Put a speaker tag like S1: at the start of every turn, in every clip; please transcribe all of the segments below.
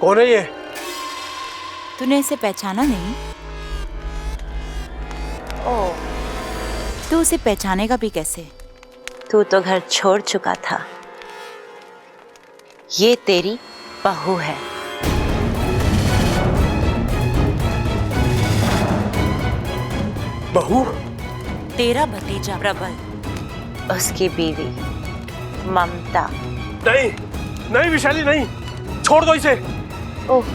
S1: कौन है ये?
S2: तूने इसे पहचाना नहीं?
S3: ओह,
S2: तू उसे पहचानेगा भी कैसे?
S3: तू तो घर छोड़ चुका था। ये तेरी बहू है।
S1: बहू?
S2: तेरा भतीजा प्रबल,
S3: उसकी बीवी ममता।
S1: नहीं नहीं विशाली, नहीं, छोड़ दो इसे।
S3: ओह,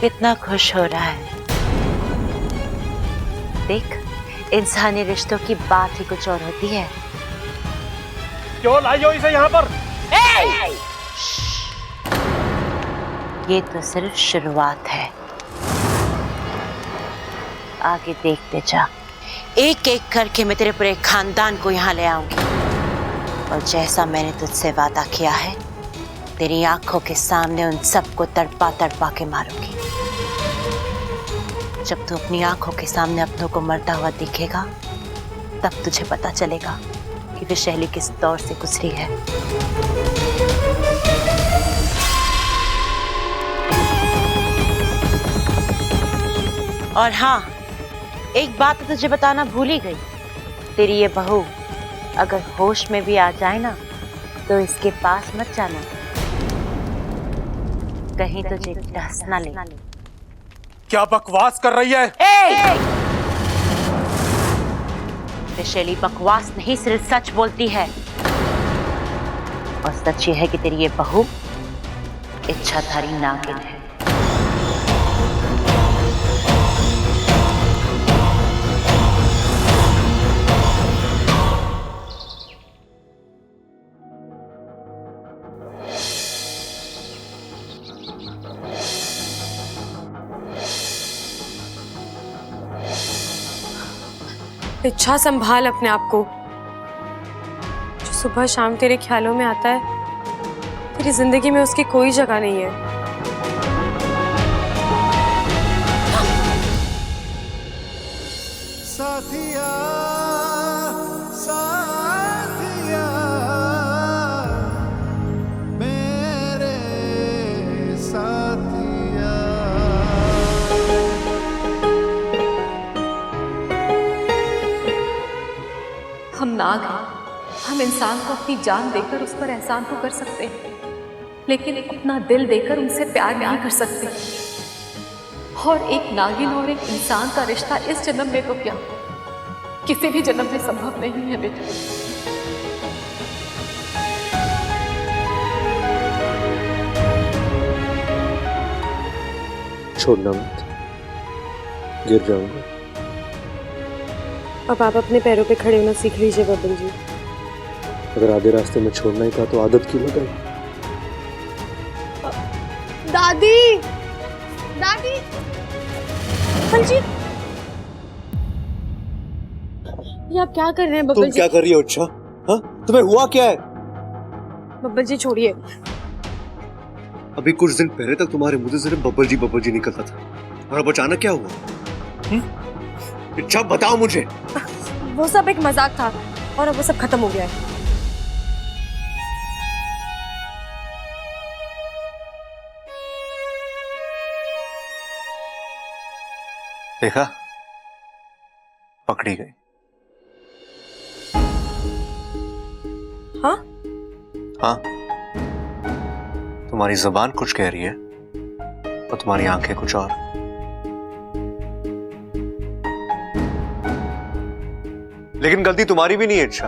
S3: कितना खुश हो रहा है। देख, इंसानी रिश्तों की बात ही कुछ और होती है।
S1: क्यों लाई हो इसे यहाँ पर?
S3: ये तो सिर्फ शुरुआत है, आगे देखते जा। एक एक करके मैं तेरे पूरे खानदान को यहाँ ले आऊंगी, और जैसा मैंने तुझसे वादा किया है, तेरी आंखों के सामने उन सबको तड़पा तड़पा के मारूंगी। जब तू अपनी आंखों के सामने अपनों को मरता हुआ दिखेगा, तब तुझे पता चलेगा कि विशाली किस दौर से गुजरी है। और हाँ, एक बात तो तुझे बताना भूल ही गई। तेरी ये बहू अगर होश में भी आ जाए ना, तो इसके पास मत जाना, कहीं तुझे डस ना ले।
S1: क्या बकवास कर रही है?
S3: विशाली बकवास नहीं, सिर्फ सच बोलती है। और सच ये है कि तेरी ये बहू इच्छाधारी नागिन है।
S4: इच्छा, संभाल अपने आप को। जो सुबह शाम तेरे ख्यालों में आता है, तेरी जिंदगी में उसकी कोई जगह नहीं है।
S5: साथिया, साथिया, मेरे साथिया।
S6: हम नाग हैं। हम इंसान को अपनी जान देकर उस पर एहसान तो कर सकते हैं, लेकिन अपना दिल देकर उनसे प्यार नहीं कर सकते। और एक नागिन और एक इंसान का रिश्ता इस जन्म में तो क्या, किसी भी जन्म में संभव नहीं है बेटा।
S1: छोड़ना मत, गिर जाऊंगा।
S4: अब आप अपने पैरों पे खड़े होना सीख लीजिए बबल जी।
S1: अगर आधे रास्ते में छोड़ना ही था तो आदत क्यों लगाई?
S4: दादी, दादी, बबल जी, ये आप क्या कर रहे हैं बबल
S1: तुम
S4: जी?
S1: क्या कर रही हो? अच्छा, हाँ, तुम्हें हुआ क्या है?
S4: बबल जी छोड़िए।
S1: अभी कुछ दिन पहले तक तुम्हारे मुंह से सिर्फ बब्बल जी निकलता था, और अब अचानक क्या हुआ? अच्छा बताओ मुझे।
S4: वो सब एक मजाक था, और अब वो सब खत्म हो गया है।
S1: देखा, पकड़ी गई।
S4: हाँ?
S1: हाँ, तुम्हारी जुबान कुछ कह रही है और तुम्हारी आंखें कुछ और। लेकिन गलती तुम्हारी भी नहीं है। अच्छा,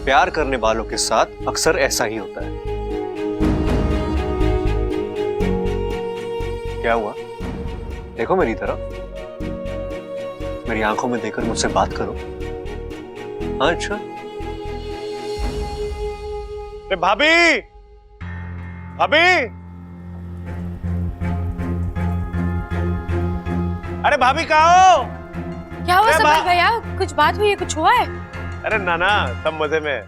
S1: प्यार करने वालों के साथ अक्सर ऐसा ही होता है। क्या हुआ? देखो मेरी तरफ, मेरी आंखों में देखकर मुझसे बात करो। हाँ, अच्छा। अरे भाभी, भाभी, अरे भाभी कहाँ हो?
S4: क्या हुआ सबल भैया? कुछ बात हुई है? कुछ हुआ है?
S7: अरे नाना, सब मजे में।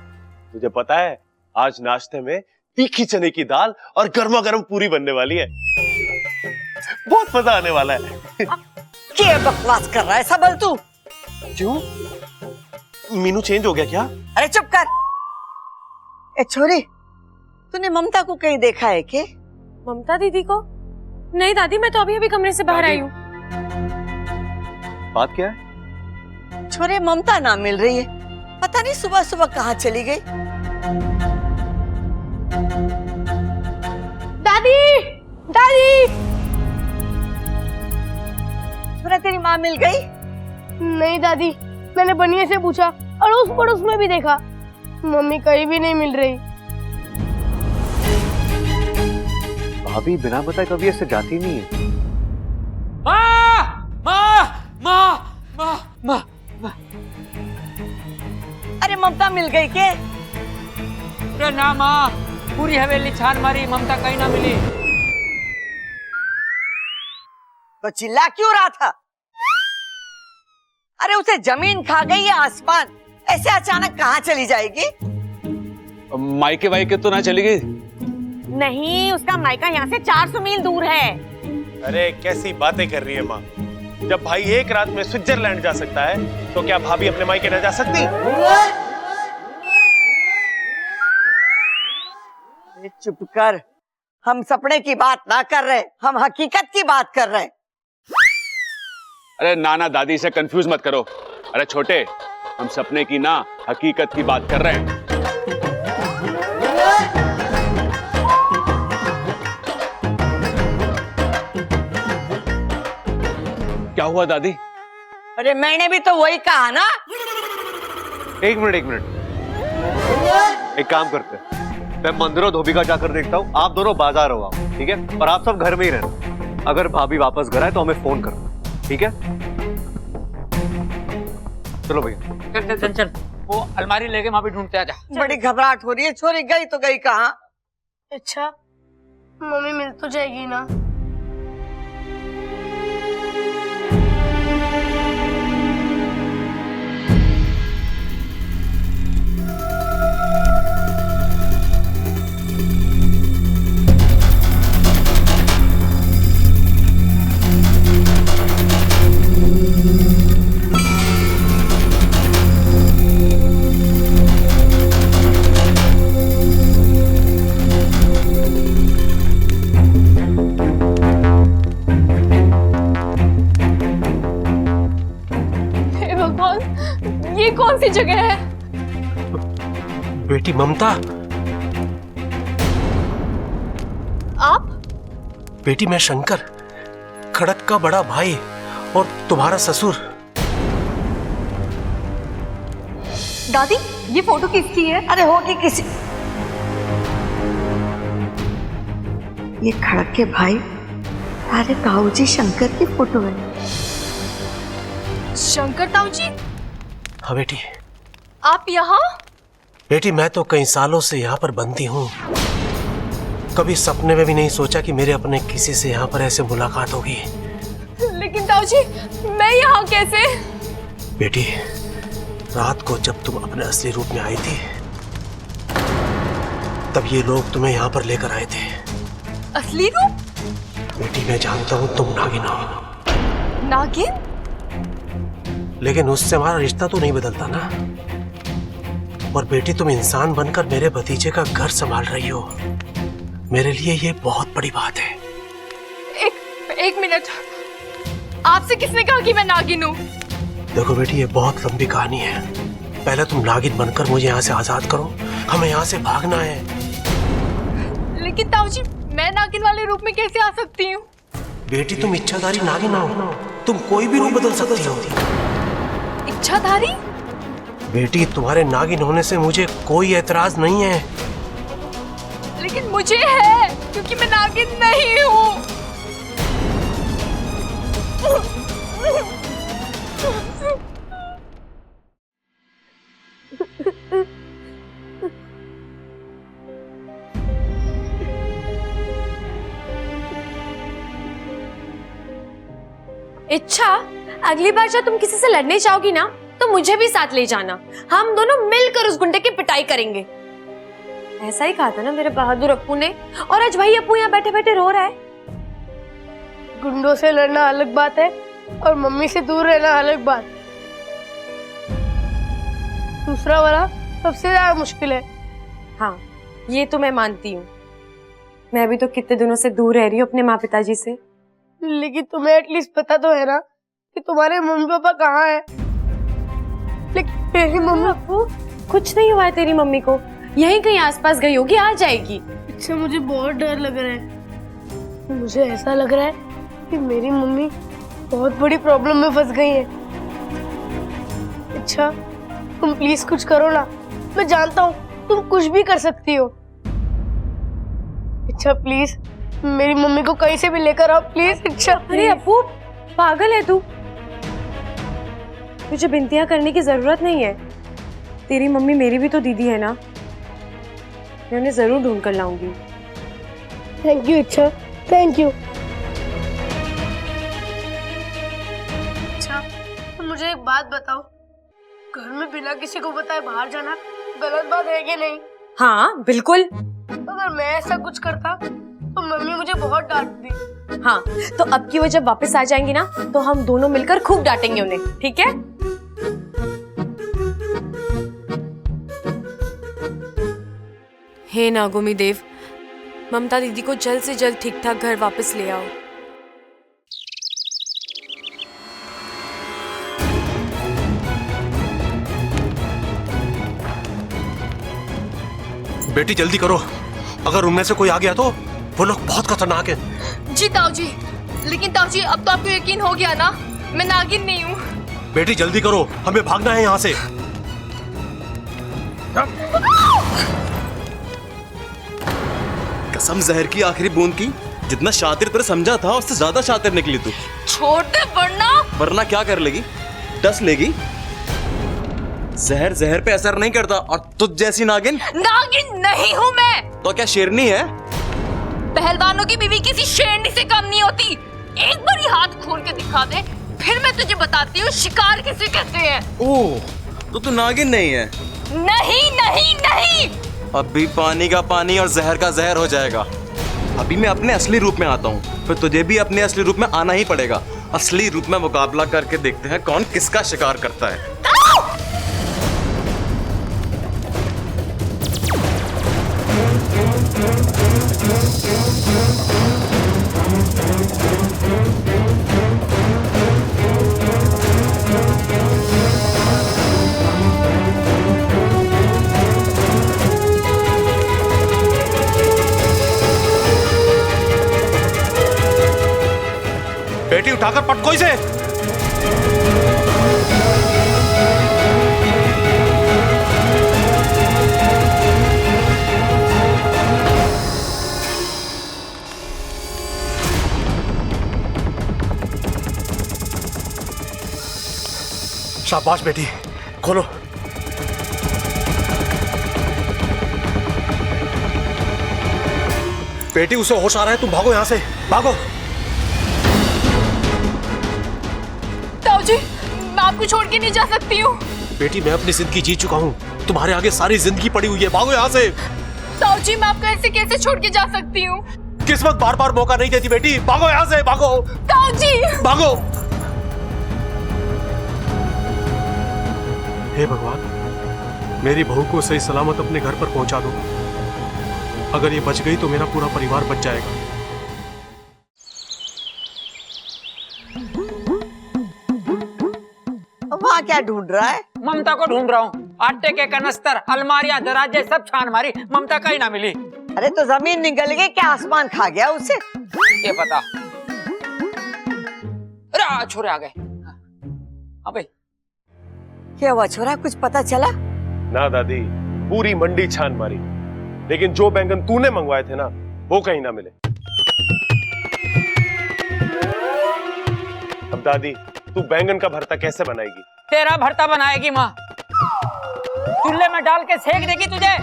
S7: तुझे पता है, आज नाश्ते में तीखी चने की दाल और गर्मा गर्म पूरी बनने वाली है। बहुत मजा आने वाला है।
S8: क्या बकवास कर रहा है सबल तू?
S7: क्यों? मीनू चेंज हो गया क्या?
S8: अरे चुप कर। ए छोरी, तूने ममता को कहीं देखा है के?
S4: ममता दीदी को? नहीं दादी, मैं तो अभी अभी कमरे से बाहर आई हूँ।
S1: बात क्या है?
S8: छोरे, ममता ना मिल रही है। पता नहीं सुबह सुबह कहाँ चली गई।
S4: दादी, दादी।
S8: छोरा, तेरी माँ मिल गई?
S9: नहीं दादी, मैंने बनिया से पूछा, अड़ोस पड़ोस में भी देखा, मम्मी कहीं भी नहीं मिल रही।
S1: भाभी बिना बताए कभी ऐसे जाती नहीं है।
S10: माँ माँ माँ माँ माँ माँ।
S8: अरे ममता मिल गई के?
S10: अरे ना माँ, पूरी हवेली छान मारी, ममता कहीं ना मिली।
S8: तो चिल्ला क्यों रहा था? अरे उसे जमीन खा गई या आसमान? ऐसे अचानक कहाँ चली जाएगी?
S10: मायके वायके तो ना चली गई?
S3: नहीं, उसका मायका यहाँ से 400 मील दूर है।
S7: अरे कैसी बातें कर रही है माँ। जब भाई एक रात में स्विट्जरलैंड जा सकता है तो क्या भाभी अपने मायके न जा सकती?
S8: चुप कर। हम सपने की बात ना कर रहे, हम हकीकत की बात कर रहे।
S10: अरे नाना दादी से कंफ्यूज मत करो। अरे छोटे, हम सपने की ना हकीकत की बात कर रहे हैं। क्या हुआ दादी?
S8: अरे मैंने भी तो वही कहा ना।
S1: एक मिनट, एक काम करते हैं, मैं मंदिर और धोबी का जाकर देखता हूँ, आप दोनों बाजार हो, ठीक है? और आप सब घर में ही रहना। अगर भाभी वापस घर आए तो हमें फोन करना, ठीक है? चलो भैया।
S10: चल चल चल, वो अलमारी लेके वहां भी ढूंढते आजा।
S8: बड़ी घबराहट हो रही है। छोरी गई तो गई कहाँ?
S9: अच्छा, मम्मी मिल तो जाएगी ना?
S4: ये कौन सी जगह है?
S11: बेटी ममता,
S4: आप?
S11: बेटी मैं शंकर, खड़क का बड़ा भाई और तुम्हारा ससुर।
S6: दादी, ये फोटो किसकी है?
S8: अरे होगी किसी। ये खड़क के भाई तारे ताऊ जी शंकर की फोटो है।
S4: शंकर ताऊ जी?
S11: हाँ बेटी।
S4: आप यहाँ?
S11: बेटी मैं तो कई सालों से यहाँ पर बंदी हूँ। कभी सपने में भी नहीं सोचा कि मेरे अपने किसी से यहाँ पर ऐसे मुलाकात होगी।
S4: लेकिन ताऊ जी, मैं यहाँ कैसे?
S11: बेटी, रात को जब तुम अपने असली रूप में आई थी, तब ये लोग तुम्हें यहाँ पर लेकर आए थे।
S4: असली रूप?
S11: बेटी मैं जानता हूँ तुम नागिन हो।
S4: नागिन?
S11: लेकिन उससे हमारा रिश्ता तो नहीं बदलता ना। और बेटी तुम इंसान बनकर मेरे भतीजे का घर संभाल रही हो, मेरे लिए ये बहुत बड़ी बात है।
S4: एक मिनट, आपसे किसने कहा कि मैं नागिन हूँ?
S11: देखो बेटी, ये बहुत लंबी कहानी है। पहले तुम नागिन बनकर मुझे यहाँ से आजाद करो, हमें यहाँ से भागना है।
S4: लेकिन ताऊ जी, मैं नागिन वाले रूप में कैसे आ सकती हूँ?
S11: बेटी तुम इच्छाधारी नागिन हो, तुम कोई भी रूप बदल सकती हो।
S4: इच्छाधारी?
S11: बेटी तुम्हारे नागिन होने से मुझे कोई एतराज नहीं है।
S4: लेकिन मुझे है, क्योंकि मैं नागिन नहीं हूँ। इच्छा, अगली बार जब तुम किसी से लड़ने जाओगी ना, तो मुझे भी साथ ले जाना। हम दोनों मिलकर उस गुंडे की पिटाई करेंगे। ऐसा ही कहा था ना मेरे बहादुर अप्पू ने। और आज भाई अप्पू यहाँ बैठे बैठे रो रहा है।
S9: गुंडों से लड़ना अलग बात है और मम्मी से दूर रहना अलग बात। दूसरा वाला सबसे ज्यादा मुश्किल है।
S4: हाँ, ये तो मैं मानती हूँ। मैं भी तो कितने दिनों से दूर रह रही हूँ अपने माँ पिताजी से।
S9: लेकिन तुम्हें एटलीस्ट पता तो है ना कि तुम्हारे मम्मी पापा कहाँ हैं। लेकिन मेरी मम्मी
S4: अप्पू, कुछ नहीं हुआ है तेरी मम्मी को, यहीं कहीं आसपास गई होगी, आ जाएगी।
S9: अच्छा, मुझे बहुत डर लग रहा है। मुझे ऐसा लग रहा है कि मेरी मम्मी बहुत बड़ी प्रॉब्लम में फंस गई है। अच्छा, तुम प्लीज कुछ करो ना। मैं जानता हूँ तुम कुछ भी कर सकती हो। अच्छा प्लीज मेरी मम्मी को कहीं से भी लेकर आओ प्लीज। अच्छा
S4: अरे अप्पू, पागल है तू? तुझे बिनतियां करने की जरूरत नहीं है। तेरी मम्मी मेरी भी तो दीदी है ना, मैं उन्हें जरूर ढूंढ कर लाऊंगी।
S9: Thank you. अच्छा थैंक यू। अच्छा, तो मुझे एक बात बताओ, घर में बिना किसी को बताए बाहर जाना गलत बात है कि नहीं?
S4: हाँ बिल्कुल।
S9: अगर मैं ऐसा कुछ करता तो मम्मी मुझे बहुत डांटती।
S4: हाँ, तो अब की वो जब वापस आ जाएंगी ना, तो हम दोनों मिलकर खूब डांटेंगे उन्हें, ठीक है? हे नागोमी देव, ममता दीदी को जल्द से जल्द ठीक ठाक घर वापस ले आओ।
S11: बेटी जल्दी करो, अगर उनमें से कोई आ गया तो वो लोग बहुत खतरनाक हैं।
S6: जी ताऊ जी, लेकिन ताऊ जी अब तो आपको यकीन हो गया ना, मैं नागिन नहीं हूँ।
S11: बेटी जल्दी करो, हमें भागना है यहाँ से।
S12: कसम जहर की आखिरी बूंद की, जितना शातिर तेरे समझा था उससे ज्यादा शातिर निकली तू।
S6: छोड़ दे वरना
S12: क्या कर लेगी? डस लेगी। जहर जहर पे असर नहीं करता, और तुझ जैसी नागिन
S6: नहीं हूँ मैं।
S12: तो क्या शेरनी है?
S6: पहलवानों की बीवी किसी शेरनी से कम नहीं होती। एक बार ही हाथ खोल के दिखा दे, फिर मैं तुझे बताती हूँ शिकार किसे कहते हैं।
S12: ओह, तो तू नागिन नहीं है?
S6: नहीं नहीं नहीं।
S12: अभी पानी का पानी और जहर का जहर हो जाएगा। अभी मैं अपने असली रूप में आता हूँ, फिर तुझे भी अपने असली रूप में आना ही पड़ेगा। असली रूप में मुकाबला करके देखते हैं कौन किसका शिकार करता है।
S11: बेटी उठाकर पटको इसे। शाबाश बेटी, खोलो। बेटी उसे होश आ रहा है, तुम भागो यहां से, भागो।
S6: ताऊ जी, मैं आपको छोड़ के नहीं जा सकती हूँ।
S11: बेटी मैं अपनी जिंदगी जी चुका हूँ, तुम्हारे आगे सारी जिंदगी पड़ी हुई है, भागो यहाँ से।
S6: ताऊ जी, मैं आपको ऐसे कैसे छोड़ के जा सकती हूँ?
S11: किस्मत बार बार मौका नहीं देती बेटी, भागो यहाँ से, भागो।
S6: ताऊ जी,
S11: भागो। हे भगवान, मेरी बहू को सही सलामत अपने घर पर पहुंचा दो। अगर ये बच गई तो मेरा पूरा परिवार बच जाएगा।
S8: वहाँ क्या ढूंढ रहा है?
S13: ममता को ढूंढ रहा हूँ। आटे के कनस्तर, अलमारियां, दराजे सब छान मारी, ममता कहीं ना मिली।
S8: अरे तो जमीन निकल गई क्या, आसमान खा गया उसे?
S13: ये पता। अरे छोरे आ गए। अबे
S8: क्या हुआ छोरा, कुछ पता चला?
S7: ना दादी, पूरी मंडी छान मारी, लेकिन जो बैंगन तूने मंगवाए थे ना वो कहीं ना मिले। अब दादी, तू बैंगन का भरता कैसे बनाएगी?
S13: तेरा भरता बनाएगी माँ, चूल्हे में डाल के सेक देगी तुझे।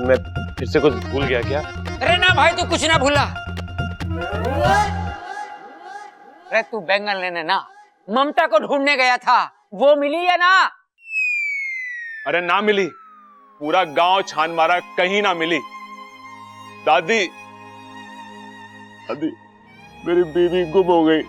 S7: मैं फिर से कुछ भूल गया क्या?
S13: अरे ना भाई, तू कुछ ना भूला। अरे तू बैंगन लेने ना ममता को ढूंढने गया था, वो मिली है ना?
S10: अरे ना मिली, पूरा गांव छान मारा, कहीं ना मिली। दादी, दादी, मेरी बीवी गुम हो गई।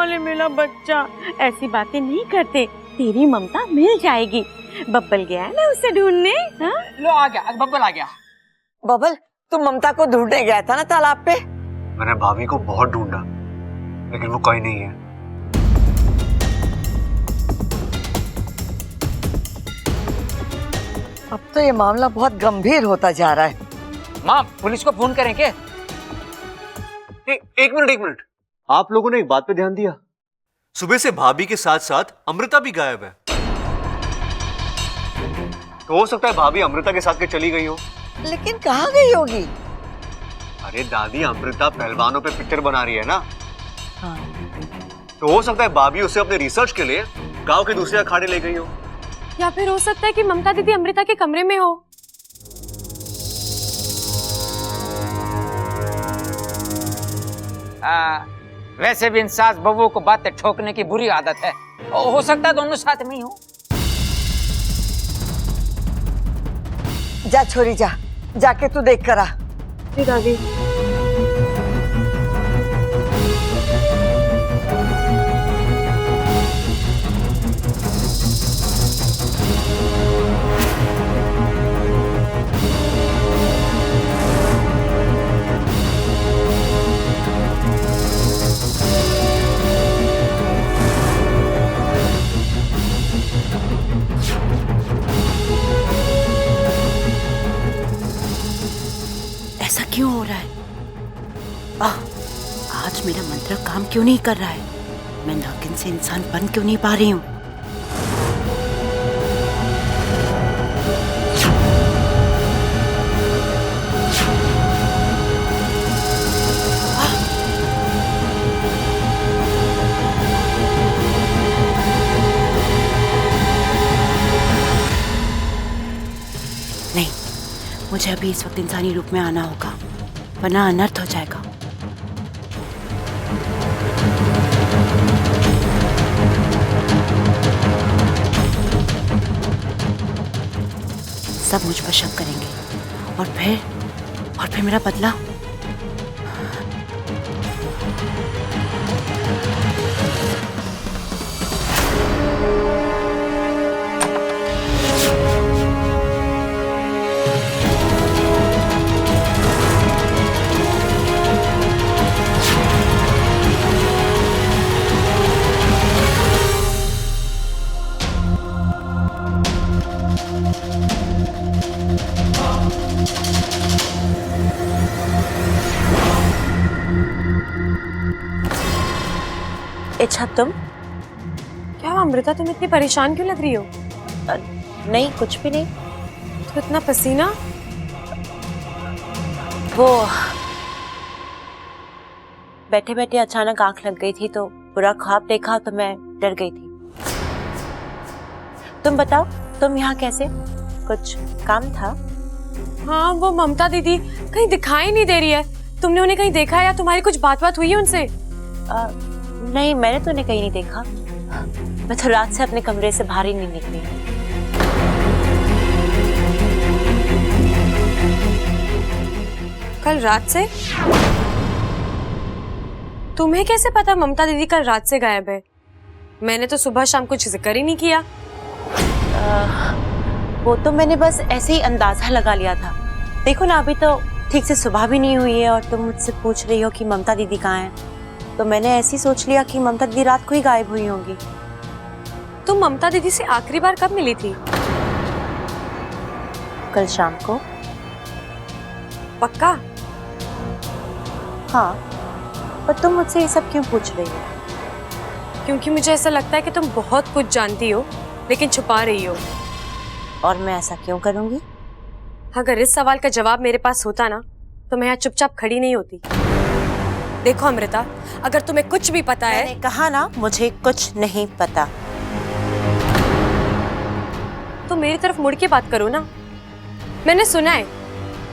S3: बोले मेरा बच्चा, ऐसी बातें नहीं करते, तेरी ममता मिल जाएगी। बब्बल गया है ना उसे ढूंढने। हाँ?
S13: लो आ गया, बब्बल आ गया।
S8: बबल, तुम ममता को ढूंढने गया था ना तालाब पे?
S1: मैंने भाभी को बहुत ढूंढा, लेकिन वो कहीं नहीं है।
S8: अब तो ये मामला बहुत गंभीर होता जा रहा है।
S13: माँ, पुलिस को फोन करें क्या?
S1: एक मिनट, आप लोगों ने एक बात पे ध्यान दिया? सुबह से भाभी के साथ साथ अमृता भी गायब है। तो हो सकता है भाभी अमृता के साथ के चली गई हो।
S8: लेकिन कहाँ गई होगी?
S1: अरे दादी, अमृता पहलवानों पे पिक्चर बना रही है ना।
S8: हाँ।
S1: तो हो सकता है भाभी उसे अपने रिसर्च के लिए गांव के दूसरे अखाड़े ले गई हो।
S4: या फिर हो सकता है कि ममता दीदी अमृता के कमरे में हो।
S13: वैसे भी इन सास बहू को बातें ठोकने की बुरी आदत है। हो सकता है दोनों साथ में ही हो।
S8: जा छोरी जा, जाके तू देख कर आ।
S4: जी दादी।
S2: ऐसा क्यों हो रहा है? आज मेरा मंत्र काम क्यों नहीं कर रहा है? मैं नागिन से इंसान बन क्यों नहीं पा रही हूँ? नहीं, मुझे अभी इस वक्त इंसानी रूप में आना होगा, वरना अनर्थ हो जाएगा। सब मुझ पर शक करेंगे और फिर मेरा बदला।
S3: अच्छा तुम?
S4: क्या अमृता, तुम इतनी परेशान क्यों लग रही हो?
S3: नहीं, कुछ भी नहीं।
S4: तो इतना पसीना?
S3: वो बैठे बैठे अचानक आंख लग गई थी, तो बुरा ख्वाब देखा तो मैं डर गई थी। तुम बताओ, तुम यहाँ कैसे? कुछ काम था?
S4: हाँ, वो ममता दीदी कहीं दिखाई नहीं दे रही है। तुमने उन्हें कहीं देखा है या तुम्हारी कुछ बात हुई है उनसे?
S3: नहीं, मैंने तो उन्हें कहीं नहीं देखा। मैं तो रात से अपने कमरे से बाहर ही नहीं निकली।
S4: कल रात से? तुम्हें कैसे पता ममता दीदी कल रात से गायब है? मैंने तो सुबह शाम कुछ जिक्र ही नहीं किया।
S3: वो तो मैंने बस ऐसे ही अंदाजा लगा लिया था। देखो ना, अभी तो ठीक से सुबह भी नहीं हुई है और तुम मुझसे पूछ रही हो कि ममता दीदी कहाँ है, तो मैंने ऐसे ही सोच लिया कि ममता दीदी रात को ही गायब हुई होंगी।
S4: तुम ममता दीदी से आखिरी बार कब मिली थी?
S3: कल शाम को।
S4: पक्का?
S3: हाँ, पर तुम मुझसे ये सब क्यों पूछ रही हो?
S4: क्योंकि मुझे ऐसा लगता है कि तुम बहुत कुछ जानती हो लेकिन छुपा रही हो।
S3: और मैं ऐसा क्यों करूंगी?
S4: अगर इस सवाल का जवाब मेरे पास होता ना, तो मैं यहाँ चुपचाप खड़ी नहीं होती। देखो अमृता, अगर तुम्हें कुछ भी पता है।
S3: मैंने कहा ना, मुझे कुछ नहीं पता।
S4: तो मेरी तरफ मुड़ के बात करो ना। मैंने सुना है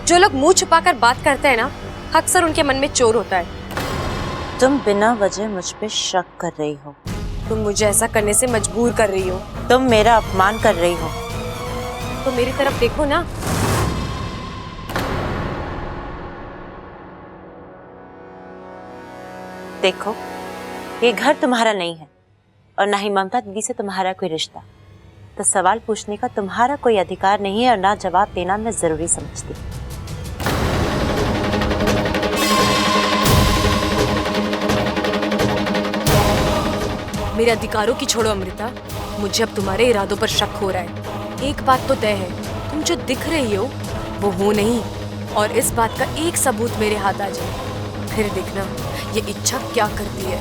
S4: जो लोग मुंह छुपाकर बात करते हैं ना, अक्सर उनके मन में चोर होता है।
S3: तुम बिना वजह मुझ पे शक कर रही हो।
S4: तुम मुझे ऐसा करने से मजबूर कर रही हो।
S3: तुम मेरा अपमान कर रही हो।
S4: तो मेरी तरफ देखो ना।
S3: देखो, ये घर तुम्हारा नहीं है और ना ही ममता दीदी से तुम्हारा कोई रिश्ता, तो सवाल पूछने का तुम्हारा कोई अधिकार नहीं है और ना जवाब देना मैं जरूरी समझती हूँ।
S4: मेरे अधिकारों की छोड़ो अमृता, मुझे अब तुम्हारे इरादों पर शक हो रहा है। एक बात तो तय है, तुम जो दिख रही हो वो हो नहीं, और इस बात का एक सबूत मेरे हाथ आ जाए, फिर देखना ये इच्छा क्या करती है।